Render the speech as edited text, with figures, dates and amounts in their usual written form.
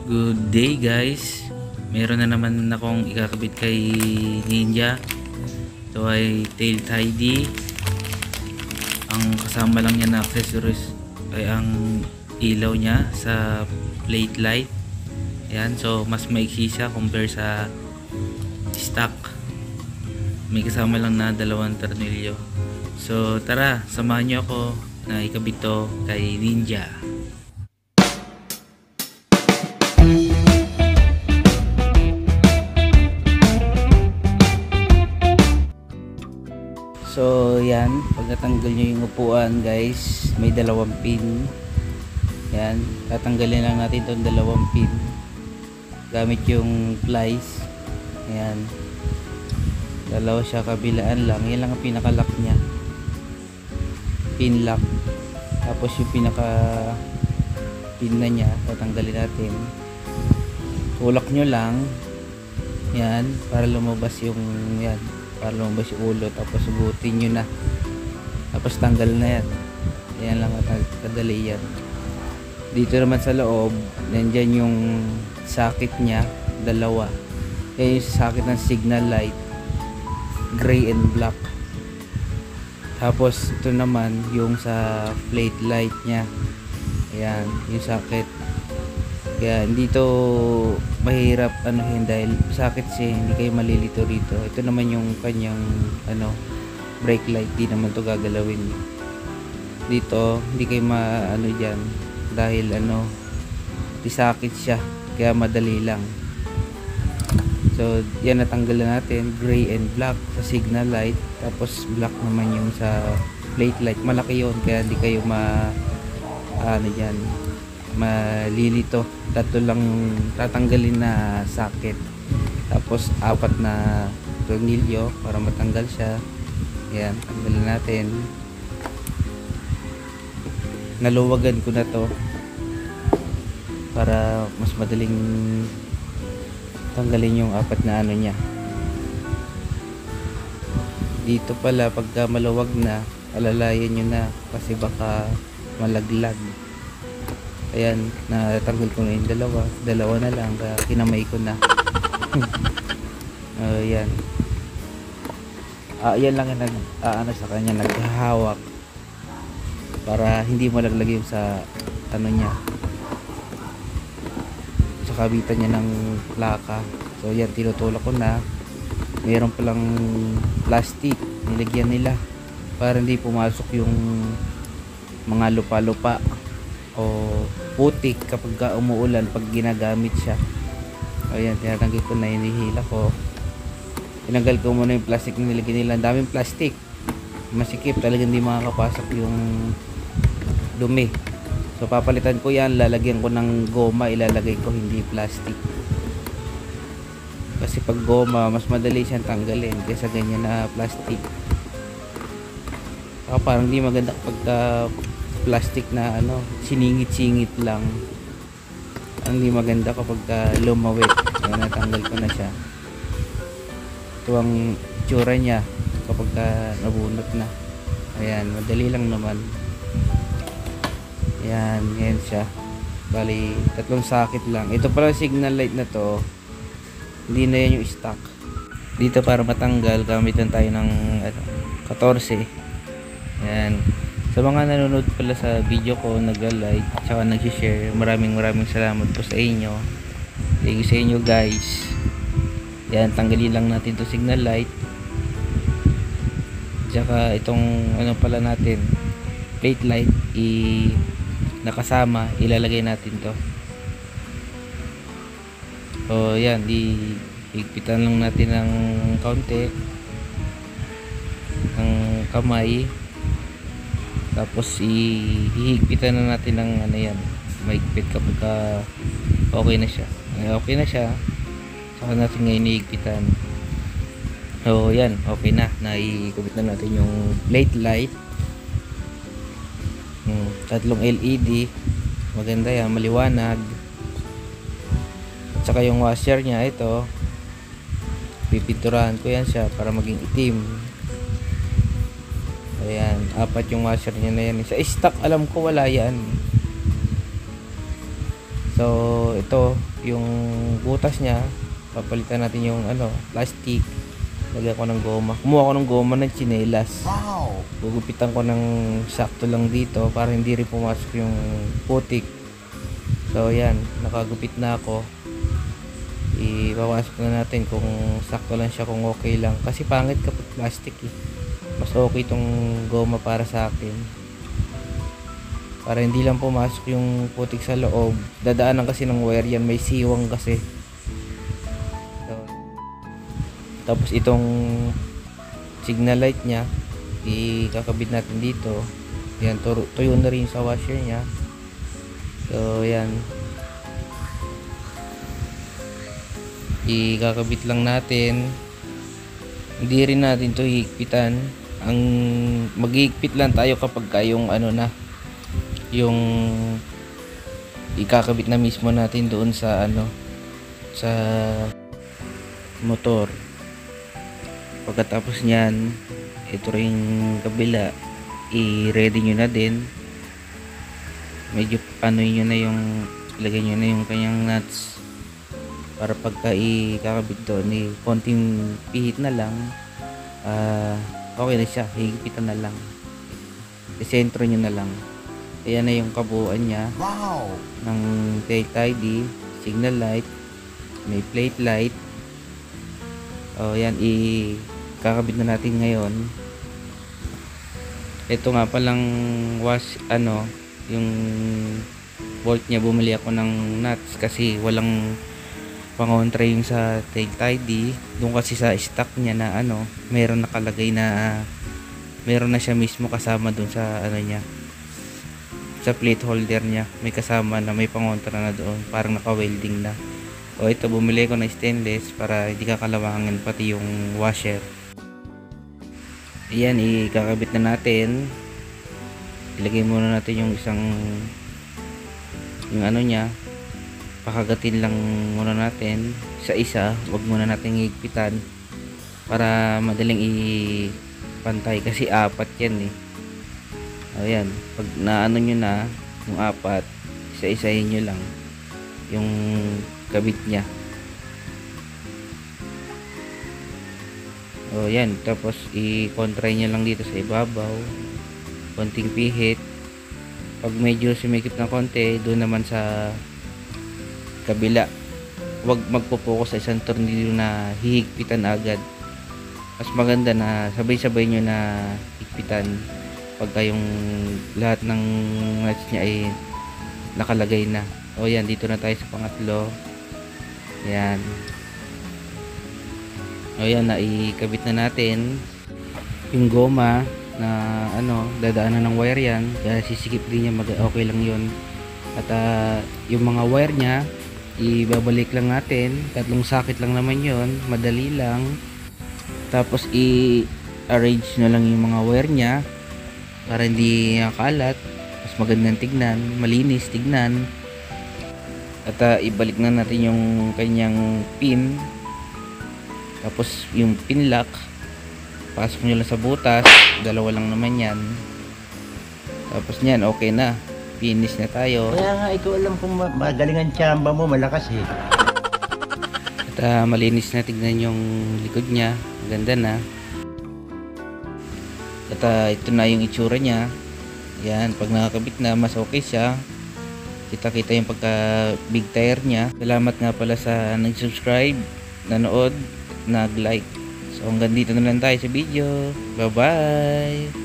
Good day guys. Meron na naman akong ikakabit kay Ninja. Ito ay tail tidy. Ang kasama lang niya na accessories ay ang ilaw niya sa plate light. Ayan, so mas maiksi siya compare sa stock. May kasama lang na 2 tornilyo. So tara, samahan niyo ako na ikabit to kay Ninja. So yan, pag natanggal nyo yung upuan guys, may 2 pin. Yan, tatanggalin lang natin itong 2 pin gamit yung plies. Ayan, 2 siya, kabilaan lang. Yan lang ang pinaka-lock nya, pin lock. Tapos yung pinaka pin na nya, tatanggalin natin. Tulak nyo lang yan para lumabas yung yan, para lumabas yung ulo, tapos sugutin nyo na, tapos tanggal na yan. Yan lang kadali yan. Dito naman sa loob, nandyan yung socket nya, 2. Yan yung socket ng signal light, gray and black. Tapos ito naman yung sa plate light nya, ayan yung socket. Kaya dito mahirap anuhin dahil socket siya, hindi kayo malilito rito. Ito naman yung kanyang brake light, di naman to gagalawin dito, hindi kayo maano dyan dahil di socket siya, kaya madali lang. So yan, natanggal na natin, gray and black sa signal light, tapos black naman yung sa plate light. Malaki yon kaya hindi kayo dyan malilito. 3 lang tatanggalin na socket, tapos 4 na tornilyo para matanggal siya. Ayan, tanggalin natin. Naluwagan ko na to para mas madaling tanggalin yung 4 na nya. Dito pala pagka maluwag na, alalayan nyo na kasi baka malaglag. Ayan, natanggal ko na yung 2 na lang, kinamay ko na. Ayan. Yan lang yung sa kanya, naghahawak para hindi malaglag yung sa nya, sa kabitan niya ng plaka. So yan, tinutulak ko na. Mayroon palang plastic nilagyan nila para hindi pumasok yung mga lupa-lupa o putik kapag umuulan pag ginagamit siya. Ayan, tinatanggal ko na, hinihila ko. Tinanggal ko muna yung plastic na nilagyan nila. Ang daming plastic, masikip talagang, hindi makakapasok yung dumi. So papalitan ko yan, lalagyan ko ng goma, ilalagay ko, hindi plastic. Kasi pag goma, mas madali siyang tanggalin kaysa ganyan na plastic. Parang hindi maganda pagka plastic na siningit-singit lang. Ang hindi maganda kapag lumawit. Ayan, natanggal ko na siya. Ito ang itsura nya kapag nabunot na. Ayan, madali lang naman. Ayan, yan siya. Bali, 3 socket lang. Ito pala signal light na to, hindi na yan yung stock. Dito para matanggal, gamitan tayo ng 14. Ayan. Sa mga nanonood pala sa video ko, nag-like tsaka nag-share, maraming salamat po sa inyo. Thank you sa inyo guys. Yan, tanggalin lang natin to signal light, tsaka itong pala natin, plate light, nakasama, ilalagay natin to. So yan, higpitan lang natin ng kaunti ng kamay, tapos ihigpitan na natin ng yan, mahigpit kapag okay na siya. Okay na siya, saka natin ngayon ihigpitan. So yan, okay na, naikabit na natin yung plate light. 3 LED, maganda yan, maliwanag. At saka yung washer nya, ito pipinturahan ko yan siya para maging itim. Ayan, 4 yung washer nya na yan. Sa stock alam ko wala yan. So ito yung butas niya, papalitan natin yung plastic. Lagyan ko ng goma. Kumuha ko ng goma ng tsinelas. Wow! Gugupitan ko ng sakto lang dito para hindi rin pumasok yung putik. So yan, nakagupit na ako. Ipapasok na natin kung sakto lang siya, kung okay lang. Kasi pangit kapag plastic eh. Mas okay itong goma para sa akin. Para hindi lang pumasok yung putik sa loob. Dadaanan kasi ng wire yan, may siwang kasi. So, tapos itong signal light nya, ikakabit natin dito. Yan, tuyo na rin sa washer nya. So yan, ikakabit lang natin. Hindi rin natin to higpitan. Ang maghihigpit lang tayo kapag yung yung ikakabit na mismo natin doon sa sa motor. Pagkatapos niyan, ito ring kabila, i-ready nyo na din. Medyo nyo na yung, ilagay nyo na yung kanyang nuts para pagka ikakabit doon, konting pihit na lang, okay na siya, higpitan na lang, isentro nyo na lang. Ayan na yung kabuuan niya. Wow! Ng tail tidy, signal light, may plate light. Yan, ikakabit na natin ngayon. Ito nga palang yung bolt niya, bumili ako ng nuts kasi walang pangontra yung sa tail tidy. Doon kasi sa stock niya na meron nakalagay na meron na siya mismo kasama doon sa niya, sa plate holder niya, may kasama na may pangontra na doon, parang naka-welding na. Ito, bumili ko ng stainless para hindi kakalawangan pati yung washer. Ayan, ikakabit na natin. Ilagay muna natin yung niya, pakagatin lang muna natin sa isa, wag muna natin higpitan para madaling ipantay kasi apat yan eh. Ayan, pag naano nyo na yung apat, isa-isahin nyo lang yung kabit nya. Yan, tapos i-contray nyo lang dito sa ibabaw, konting pihit. Pag medyo sumikip ng konti, doon naman sa kabila, huwag magpo-focus sa isang tornilyo na hihigpitan agad. Mas maganda na sabay-sabay nyo na higpitan pagka yung lahat ng nuts niya ay nakalagay na. Yan, dito na tayo sa pangatlo. Yan. Yan, naikabit na natin yung goma na dadaanan ng wire yan, kaya sisikip din niya, okay lang yun. At yung mga wire niya, ibabalik lang natin, 3 socket lang naman yun, madali lang. Tapos i-arrange na lang yung mga wire niya para hindi nakalat, mas magandang tignan, malinis tignan. At ibalik na natin yung kanyang pin, tapos yung pin lock, pasok nyo lang sa butas, 2 lang naman yan. Tapos nyan, okay na, finish na tayo. Kaya nga, ikaw alam kung magaling ang tsamba mo, malakas eh. At malinis na tignan yung likod nya, ganda na. At ito na yung itsura nya. Yan, pag nakakabit na, mas okay siya. Kita-kita yung pagka big tire nya. Salamat nga pala sa nag-subscribe, nanood, nag-like. So hanggang dito na lang tayo sa video. Bye bye.